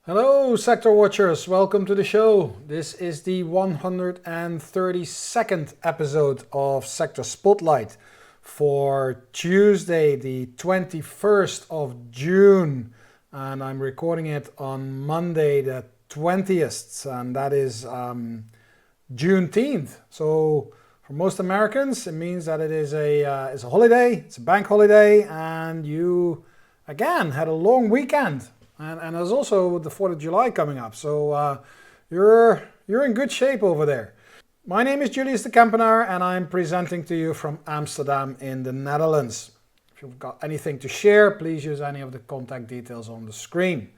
Hello sector watchers, welcome to the show. This is the 132nd episode of Sector Spotlight for Tuesday the 21st of June, and I'm recording it on Monday the 20th, and that is Juneteenth. So for most Americans it means that it's a holiday, it's a bank holiday, and you again had a long weekend. And there's also the 4th of July coming up, so you're in good shape over there. My name is Julius Kempenaer, and I'm presenting to you from Amsterdam in the Netherlands. If you've got anything to share, please use any of the contact details on the screen.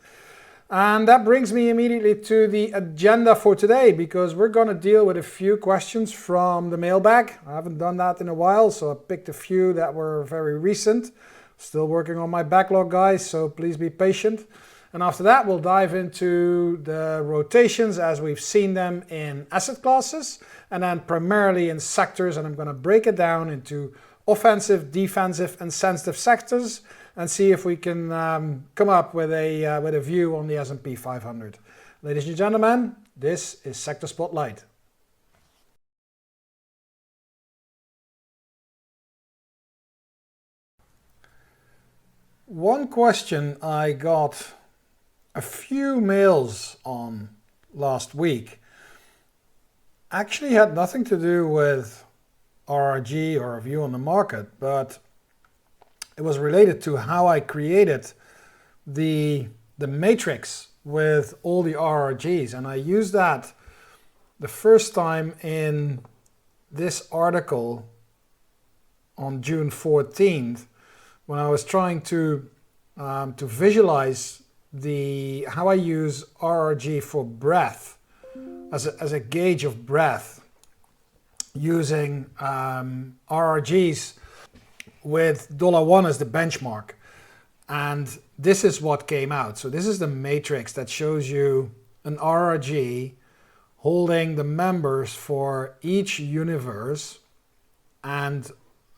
And that brings me immediately to the agenda for today, because we're going to deal with a few questions from the mailbag. I haven't done that in a while, so I picked a few that were very recent. Still working on my backlog, guys, so please be patient. And after that, we'll dive into the rotations as we've seen them in asset classes, and then primarily in sectors. And I'm going to break it down into offensive, defensive, and sensitive sectors, and see if we can come up with a view on the S&P 500. Ladies and gentlemen, this is Sector Spotlight. One question I got a few mails on last week actually had nothing to do with RRG or a view on the market, but it was related to how I created the matrix with all the RRGs. And I used that the first time in this article on June 14th, when I was trying to visualize how I use RRG for breadth as a gauge of breadth, using RRGs with $1 as the benchmark. And this is what came out. So this is the matrix that shows you an RRG holding the members for each universe, and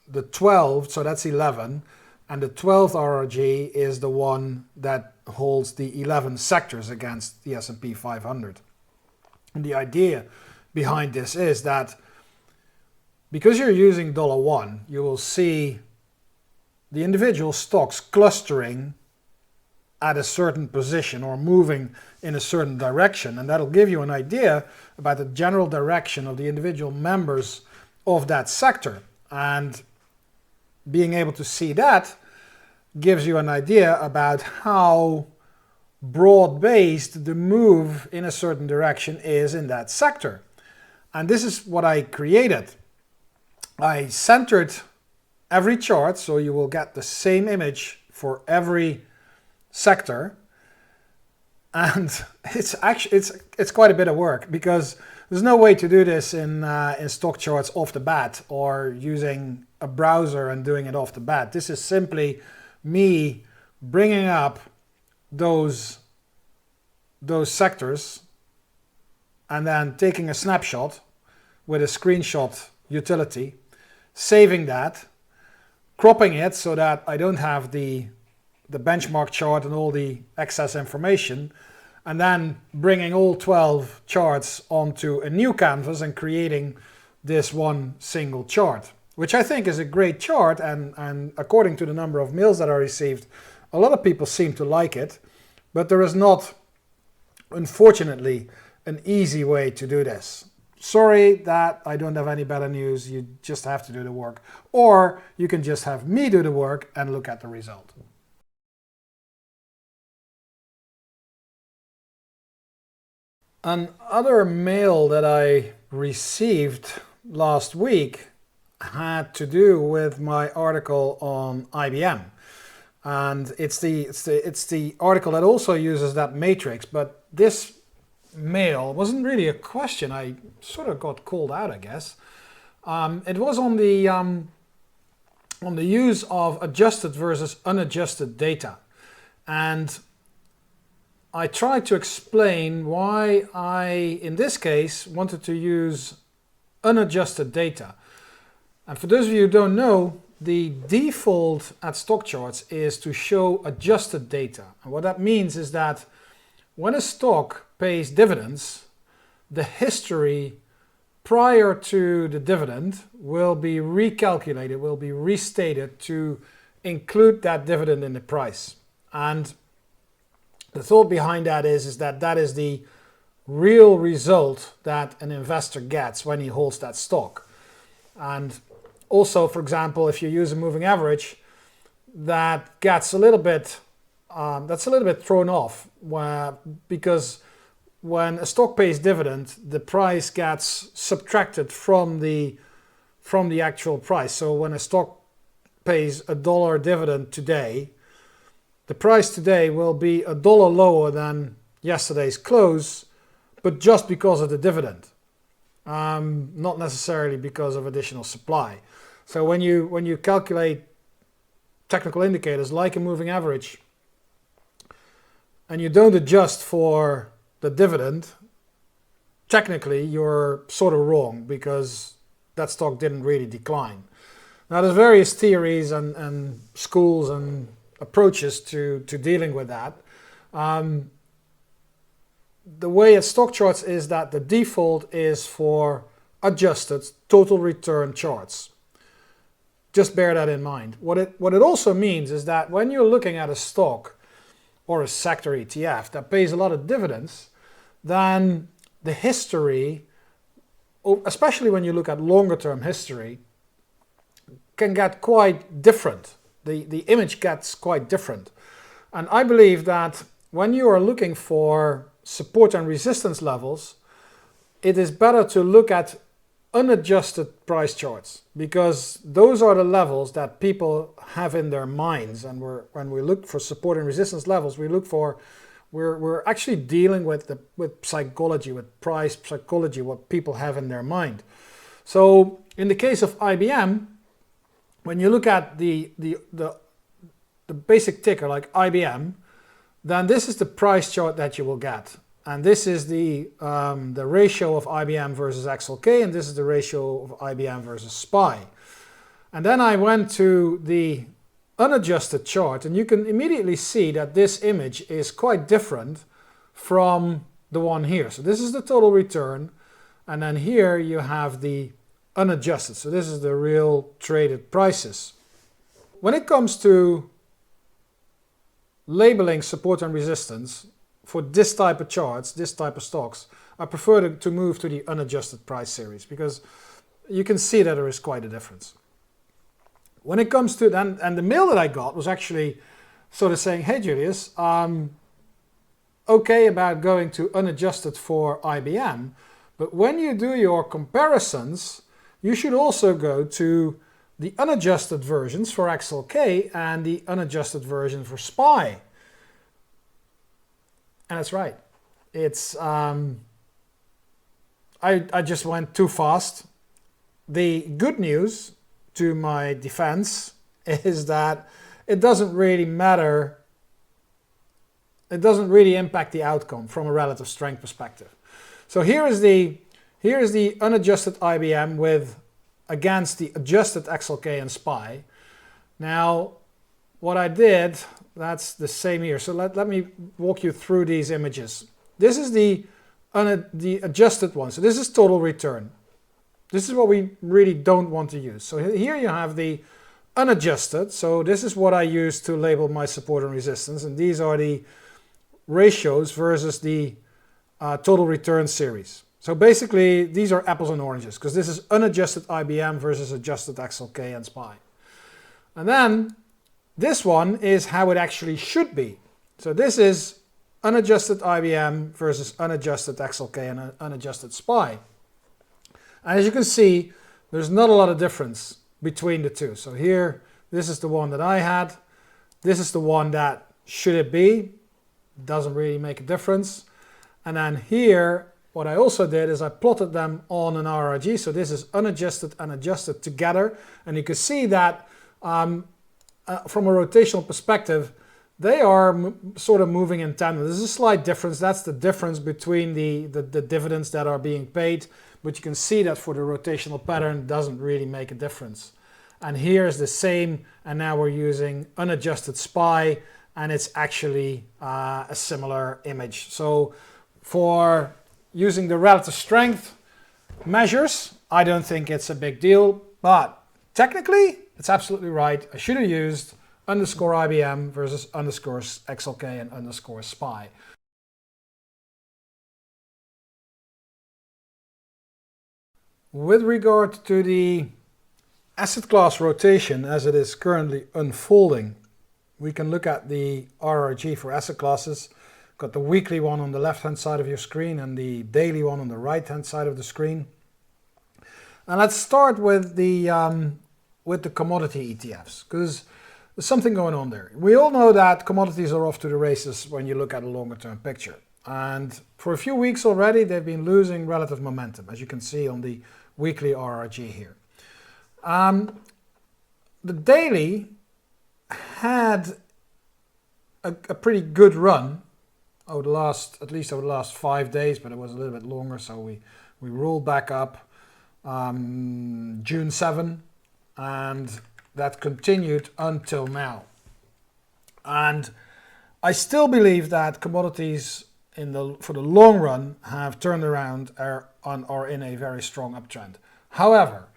the 12, so that's 11, and the 12th RRG is the one that holds the 11 sectors against the S&P 500. And the idea behind this is that because you're using $1, you will see the individual stocks clustering at a certain position or moving in a certain direction, and that'll give you an idea about the general direction of the individual members of that sector. And being able to see that gives you an idea about how broad-based the move in a certain direction is in that sector. And this is what I created. I centered every chart, so you will get the same image for every sector. And it's quite a bit of work, because there's no way to do this in StockCharts off the bat, or using a browser and doing it off the bat. This is simply me bringing up those sectors and then taking a snapshot with a screenshot utility, saving that, cropping it so that I don't have the benchmark chart and all the excess information, and then bringing all 12 charts onto a new canvas and creating this one single chart, which I think is a great chart. And according to the number of mails that I received, a lot of people seem to like it, but there is not, unfortunately, an easy way to do this. Sorry that I don't have any better news. You just have to do the work, or you can just have me do the work and look at the result. Another mail that I received last week had to do with my article on IBM, and it's the article that also uses that matrix. But this mail wasn't really a question. I sort of got called out, I guess. It was on the use of adjusted versus unadjusted data, and I tried to explain why I, in this case, wanted to use unadjusted data. And for those of you who don't know, the default at StockCharts is to show adjusted data. And what that means is that when a stock pays dividends, the history prior to the dividend will be recalculated, will be restated to include that dividend in the price. And the thought behind that is that that is the real result that an investor gets when he holds that stock. And also, for example, if you use a moving average, that gets a little bit thrown off because when a stock pays dividend, the price gets subtracted from the actual price. So when a stock pays $1 dividend today, the price today will be $1 lower than yesterday's close, but just because of the dividend, not necessarily because of additional supply. So when you calculate technical indicators like a moving average, and you don't adjust for the dividend, technically you're sort of wrong because that stock didn't really decline. Now there's various theories and schools and approaches to dealing with that. The way at StockCharts is that the default is for adjusted total return charts. Just bear that in mind. What it also means is that when you're looking at a stock or a sector ETF that pays a lot of dividends, then the history, especially when you look at longer term history, can get quite different. The image gets quite different. And I believe that when you are looking for support and resistance levels, it is better to look at unadjusted price charts, because those are the levels that people have in their minds. And when we look for support and resistance levels, we're actually dealing with psychology, with price psychology, what people have in their mind. So in the case of IBM, when you look at the basic ticker like IBM, then this is the price chart that you will get. And this is the ratio of IBM versus XLK, and this is the ratio of IBM versus SPY. And then I went to the unadjusted chart, and you can immediately see that this image is quite different from the one here. So this is the total return, and then here you have the unadjusted. So this is the real traded prices. When it comes to labeling support and resistance for this type of charts, this type of stocks, I prefer to move to the unadjusted price series, because you can see that there is quite a difference. When it comes to then, and the mail that I got was actually sort of saying, hey Julius, okay about going to unadjusted for IBM, but when you do your comparisons, you should also go to the unadjusted versions for XLK and the unadjusted version for SPY. And that's right. It's I just went too fast. The good news, to my defense, is that it doesn't really matter. It doesn't really impact the outcome from a relative strength perspective. So here is the unadjusted IBM against the adjusted XLK and SPY. Now, what I did, that's the same here. So let me walk you through these images. This is the adjusted one. So this is total return. This is what we really don't want to use. So here you have the unadjusted. So this is what I use to label my support and resistance. And these are the ratios versus the total return series. So basically, these are apples and oranges, because this is unadjusted IBM versus adjusted XLK and SPY. And then this one is how it actually should be. So this is unadjusted IBM versus unadjusted XLK and unadjusted SPY. And as you can see, there's not a lot of difference between the two. So here, this is the one that I had. This is the one that should it be. Doesn't really make a difference. And then here, what I also did is I plotted them on an RRG. So this is unadjusted and adjusted together. And you can see that from a rotational perspective, they are sort of moving in tandem. There's a slight difference. That's the difference between the dividends that are being paid. But you can see that for the rotational pattern, it doesn't really make a difference. And here is the same. And now we're using unadjusted SPY and it's actually a similar image. So for using the relative strength measures, I don't think it's a big deal, but technically it's absolutely right. I should have used underscore IBM versus underscore XLK and underscore SPY. With regard to the asset class rotation as it is currently unfolding, we can look at the RRG for asset classes. Got the weekly one on the left hand side of your screen and the daily one on the right hand side of the screen. And let's start with the commodity ETFs, because there's something going on there. We all know that commodities are off to the races when you look at a longer term picture. And for a few weeks already, they've been losing relative momentum, as you can see on the weekly RRG here. The daily had a pretty good run over the last, at least over the last 5 days, but it was a little bit longer, so we rolled back up June 7, and that continued until now. And I still believe that commodities for the long run have turned around are in a very strong uptrend. However,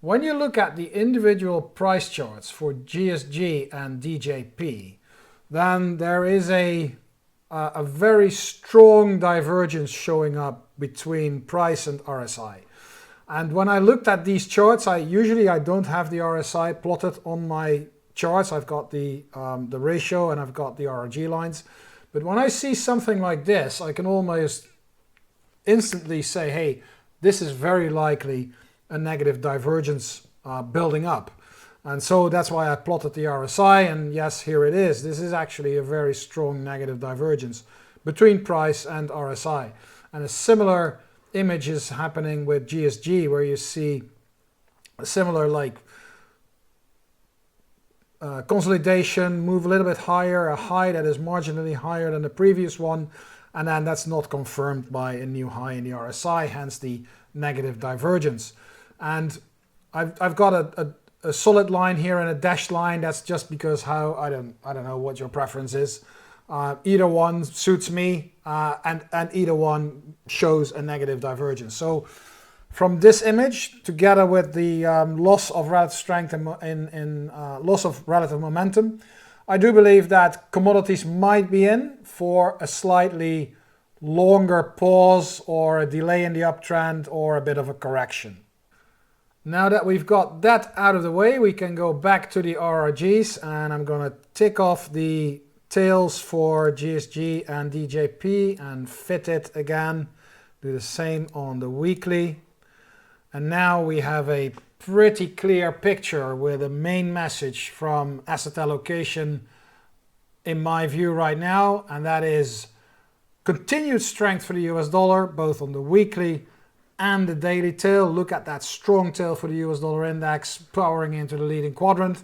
when you look at the individual price charts for GSG and DJP, then there is a very strong divergence showing up between price and RSI. And when I looked at these charts, I don't have the RSI plotted on my charts. I've got the ratio and I've got the RRG lines. But when I see something like this, I can almost instantly say, hey, this is very likely a negative divergence building up. And so that's why I plotted the RSI, and yes, here it is. This is actually a very strong negative divergence between price and RSI. And a similar image is happening with GSG, where you see a similar consolidation, move a little bit higher, a high that is marginally higher than the previous one, and then that's not confirmed by a new high in the RSI, hence the negative divergence. And I've got a solid line here and a dashed line. That's just because how I don't know what your preference is. Either one suits me, and either one shows a negative divergence. So from this image, together with the loss of relative strength and loss of relative momentum, I do believe that commodities might be in for a slightly longer pause or a delay in the uptrend or a bit of a correction. Now that we've got that out of the way, we can go back to the RRGs, and I'm going to tick off the tails for GSG and DJP and fit it again. Do the same on the weekly. And now we have a pretty clear picture with a main message from asset allocation in my view right now, and that is continued strength for the US dollar, both on the weekly and the daily tail. Look at that strong tail for the US dollar index powering into the leading quadrant.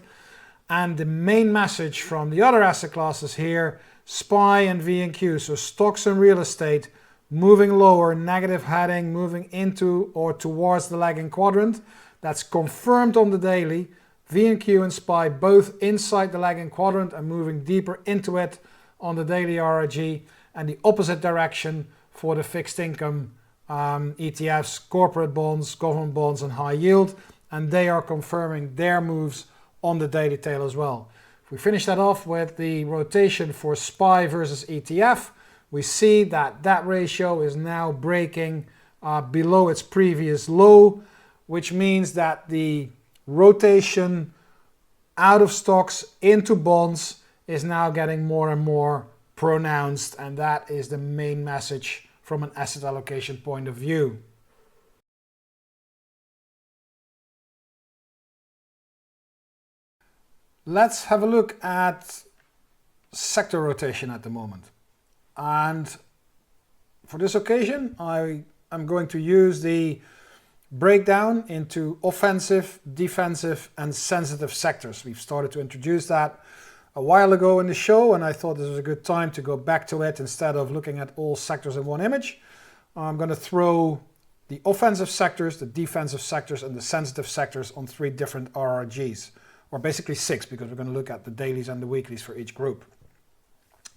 And the main message from the other asset classes here, SPY and V&Q, so stocks and real estate, moving lower, negative heading, moving into or towards the lagging quadrant. That's confirmed on the daily. V&Q and SPY both inside the lagging quadrant and moving deeper into it on the daily RRG, and the opposite direction for the fixed income ETFs, corporate bonds, government bonds, and high yield, and they are confirming their moves on the daily tail as well. If we finish that off with the rotation for SPY versus ETF, we see that that ratio is now breaking below its previous low, which means that the rotation out of stocks into bonds is now getting more and more pronounced, and that is the main message from an asset allocation point of view. Let's have a look at sector rotation at the moment. And for this occasion, I am going to use the breakdown into offensive, defensive, and sensitive sectors. We've started to introduce that a while ago in the show, and I thought this was a good time to go back to it instead of looking at all sectors in one image. I'm going to throw the offensive sectors, the defensive sectors, and the sensitive sectors on 3 different RRGs, or basically 6, because we're going to look at the dailies and the weeklies for each group.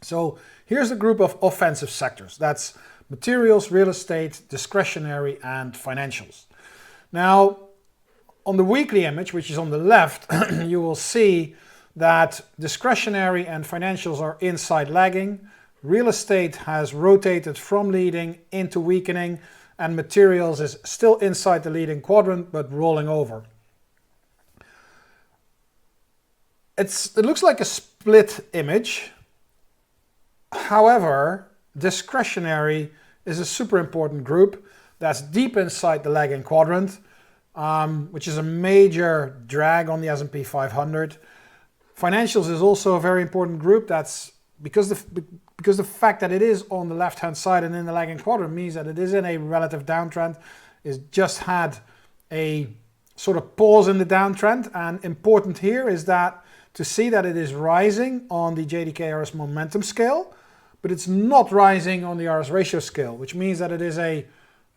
So here's a group of offensive sectors. That's materials, real estate, discretionary, and financials. Now, on the weekly image, which is on the left, you will see that discretionary and financials are inside lagging. Real estate has rotated from leading into weakening, and materials is still inside the leading quadrant but rolling over. It looks like a split image. However, discretionary is a super important group that's deep inside the lagging quadrant, which is a major drag on the S&P 500. Financials is also a very important group. That's because the fact that it is on the left-hand side and in the lagging quadrant means that it is in a relative downtrend. It's just had a sort of pause in the downtrend, and important here is that to see that it is rising on the JDK RS momentum scale, but it's not rising on the RS ratio scale, which means that it is a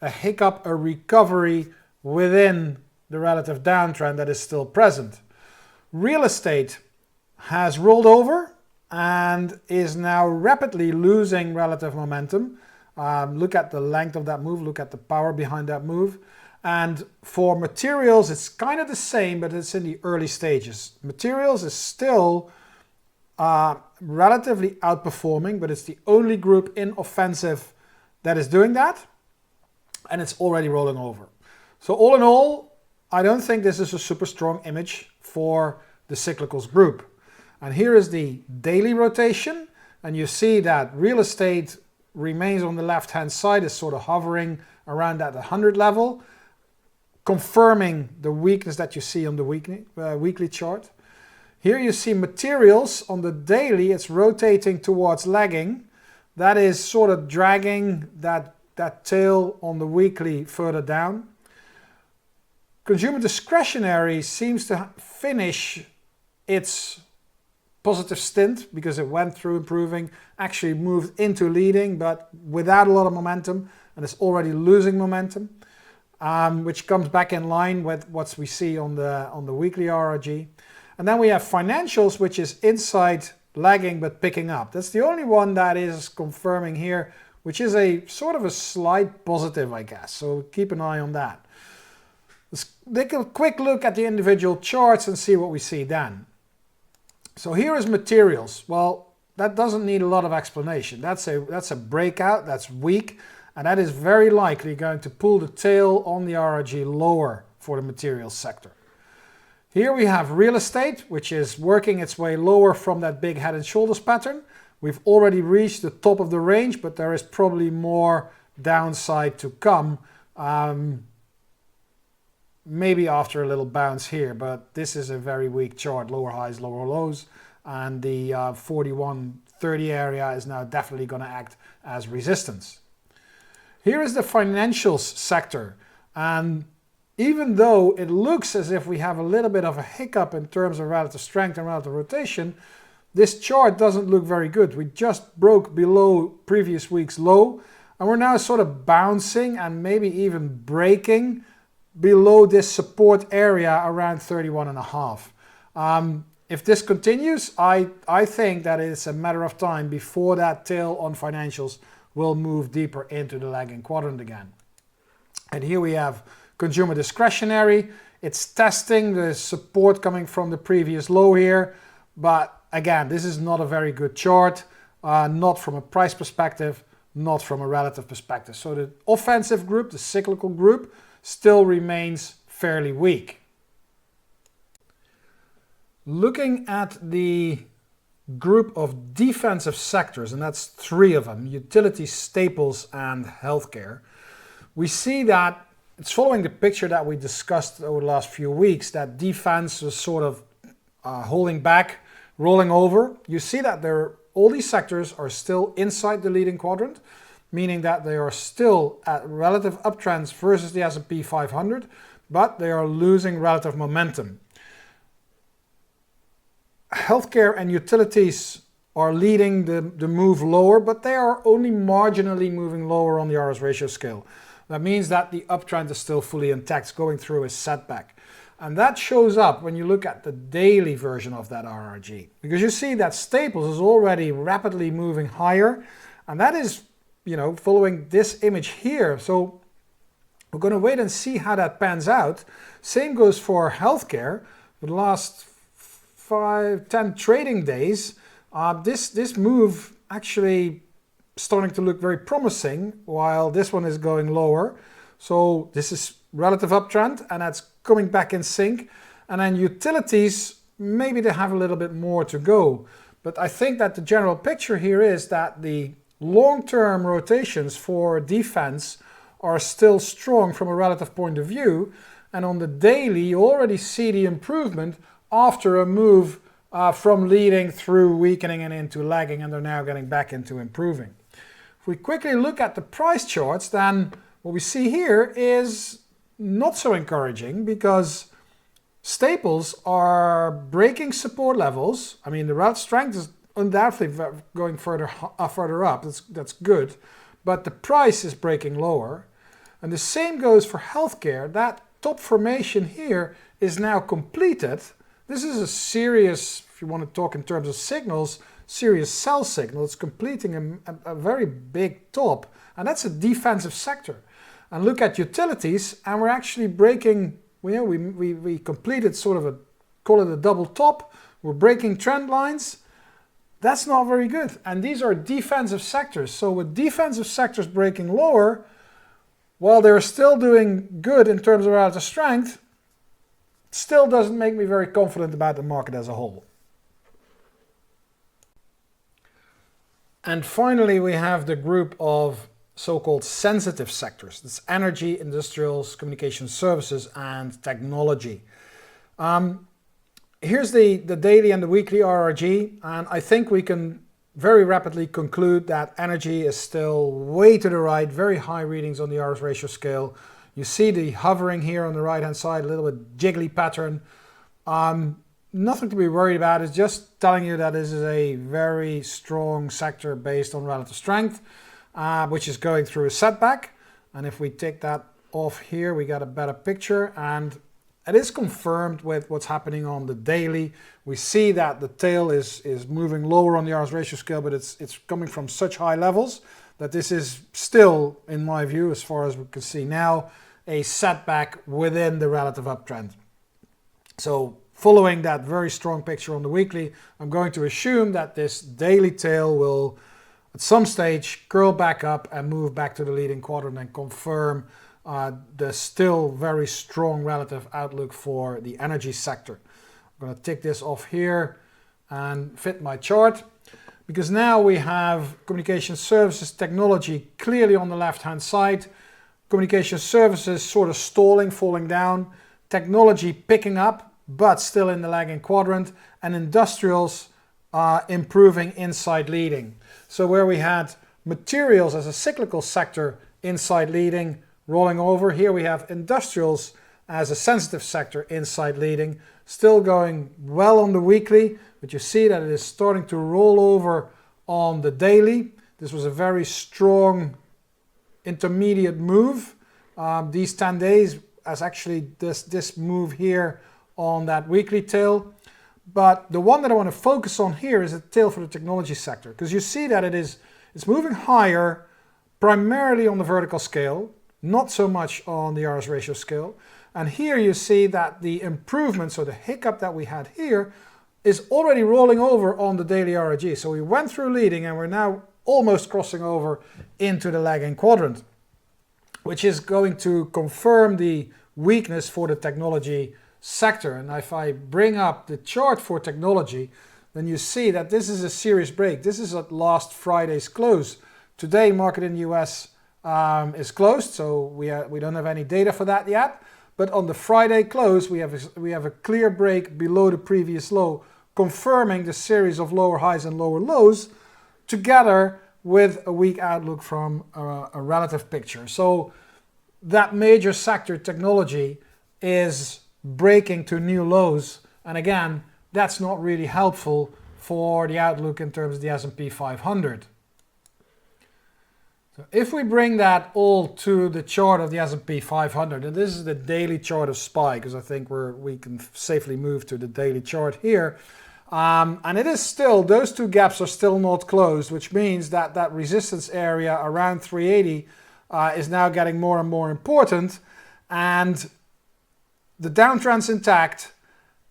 hiccup, a recovery within the relative downtrend that is still present. Real estate has rolled over and is now rapidly losing relative momentum. Look at the length of that move, look at the power behind that move. And for materials, it's kind of the same, but it's in the early stages. Materials is still relatively outperforming, but it's the only group in offensive that is doing that, and it's already rolling over. So all in all, I don't think this is a super strong image for the cyclicals group. And here is the daily rotation, and you see that real estate remains on the left-hand side, is sort of hovering around that 100 level, confirming the weakness that you see on the weekly chart. Here you see materials on the daily, it's rotating towards lagging. That is sort of dragging that tail on the weekly further down. Consumer discretionary seems to finish its positive stint because it went through improving, actually moved into leading, but without a lot of momentum, and it's already losing momentum, which comes back in line with what we see on the weekly RRG. And then we have financials, which is inside lagging but picking up. That's the only one that is confirming here, which is a sort of a slight positive, I guess. So keep an eye on that. Let's take a quick look at the individual charts and see what we see then. So here is materials. Well, that doesn't need a lot of explanation. That's a breakout, that's weak, and that is very likely going to pull the tail on the RRG lower for the materials sector. Here we have real estate, which is working its way lower from that big head and shoulders pattern. We've already reached the top of the range, but there is probably more downside to come. Maybe after a little bounce here, but this is a very weak chart, lower highs, lower lows, and the 41.30 area is now definitely going to act as resistance. Here is the financials sector, and even though it looks as if we have a little bit of a hiccup in terms of relative strength and relative rotation, this chart doesn't look very good. We just broke below previous week's low, and we're now sort of bouncing and maybe even breaking below this support area around 31.5. If this continues, I think that it's a matter of time before that tail on financials will move deeper into the lagging quadrant again. And here we have consumer discretionary. It's testing the support coming from the previous low here, but again, this is not a very good chart, not from a price perspective, not from a relative perspective. So the offensive group, the cyclical group, still remains fairly weak. Looking at the group of defensive sectors, and that's three of them, utilities, staples, and healthcare, we see that it's following the picture that we discussed over the last few weeks, that defense was sort of holding back, rolling over. You see that all these sectors are still inside the leading quadrant, meaning that they are still at relative uptrends versus the S&P 500, but they are losing relative momentum. Healthcare and utilities are leading the move lower, but they are only marginally moving lower on the RS ratio scale. That means that the uptrend is still fully intact, going through a setback. And that shows up when you look at the daily version of that RRG. Because you see that Staples is already rapidly moving higher. And that is, following this image here. So we're going to wait and see how that pans out. Same goes for healthcare. For the last 10 trading days, this move actually starting to look very promising, while this one is going lower. So this is relative uptrend, and that's coming back in sync. And then utilities, maybe they have a little bit more to go. But I think that the general picture here is that the long-term rotations for defense are still strong from a relative point of view. And on the daily, you already see the improvement after a move from leading through weakening and into lagging, and they're now getting back into improving. If we quickly look at the price charts, then what we see here is not so encouraging, because Staples are breaking support levels. I mean, the relative strength is undoubtedly going further up. That's good. But the price is breaking lower. And the same goes for healthcare. That top formation here is now completed. This is a serious, if you want to talk in terms of signals, serious sell signal. It's completing a very big top. And that's a defensive sector. And look at utilities, and we're actually breaking, we completed sort of call it a double top. We're breaking trend lines. That's not very good. And these are defensive sectors. So with defensive sectors breaking lower, while they're still doing good in terms of relative strength, still doesn't make me very confident about the market as a whole. And finally, we have the group of so-called sensitive sectors. That's energy, industrials, communication services, and technology. Here's the daily and the weekly RRG, and I think we can very rapidly conclude that energy is still way to the right, very high readings on the RS ratio scale. You see the hovering here on the right-hand side, a little bit jiggly pattern. Nothing to be worried about. It's just telling you that this is a very strong sector based on relative strength, which is going through a setback. And if we take that off here, we got a better picture, and it is confirmed with what's happening on the daily. We see that the tail is moving lower on the RS ratio scale, but it's coming from such high levels that this is still, in my view, as far as we can see now, a setback within the relative uptrend. So following that very strong picture on the weekly, I'm going to assume that this daily tail will at some stage curl back up and move back to the leading quadrant and confirm the still very strong relative outlook for the energy sector. I'm going to take this off here and fit my chart, because now we have communication services, technology clearly on the left hand side, communication services sort of stalling, falling down, technology picking up but still in the lagging quadrant, and industrials improving inside leading. So where we had materials as a cyclical sector inside leading, rolling over, here we have industrials as a sensitive sector inside leading, still going well on the weekly, but you see that it is starting to roll over on the daily. This was a very strong intermediate move. These 10 days as actually this move here on that weekly tail. But the one that I want to focus on here is the tail for the technology sector, because you see that it's moving higher primarily on the vertical scale, not so much on the RS ratio scale. And here you see that the improvement, so the hiccup that we had here, is already rolling over on the daily RRG. So we went through leading and we're now almost crossing over into the lagging quadrant, which is going to confirm the weakness for the technology sector. And if I bring up the chart for technology, then you see that this is a serious break. This is at last Friday's close. Today, market in the US is closed, so we don't have any data for that yet. But on the Friday close, we have a clear break below the previous low, confirming the series of lower highs and lower lows, together with a weak outlook from a relative picture. So that major sector, technology, is breaking to new lows, and again, that's not really helpful for the outlook in terms of the S&P 500. So If we bring that all to the chart of the S&P 500, and this is the daily chart of SPY, because I think we can safely move to the daily chart here. And it is still, those two gaps are still not closed, which means that that resistance area around 380 is now getting more and more important. And the downtrend's intact.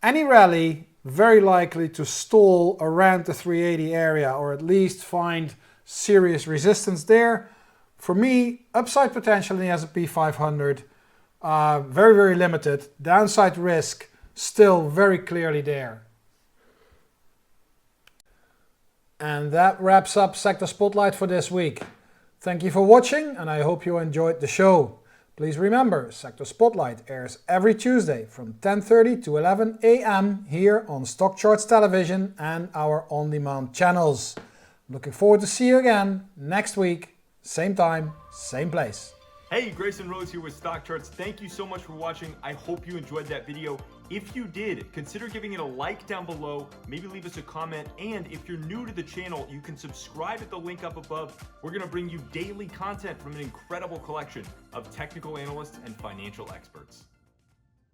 Any rally very likely to stall around the 380 area, or at least find serious resistance there. For me, upside potential in the S&P 500, very, very limited. Downside risk still very clearly there. And that wraps up Sector Spotlight for this week. Thank you for watching, and I hope you enjoyed the show. Please remember, Sector Spotlight airs every Tuesday from 10:30 to 11 a.m. here on StockCharts Television and our on-demand channels. Looking forward to see you again next week, same time, same place. Hey, Grayson Rose here with StockCharts. Thank you so much for watching. I hope you enjoyed that video. If you did, consider giving it a like down below, maybe leave us a comment, and if you're new to the channel, you can subscribe at the link up above. We're gonna bring you daily content from an incredible collection of technical analysts and financial experts.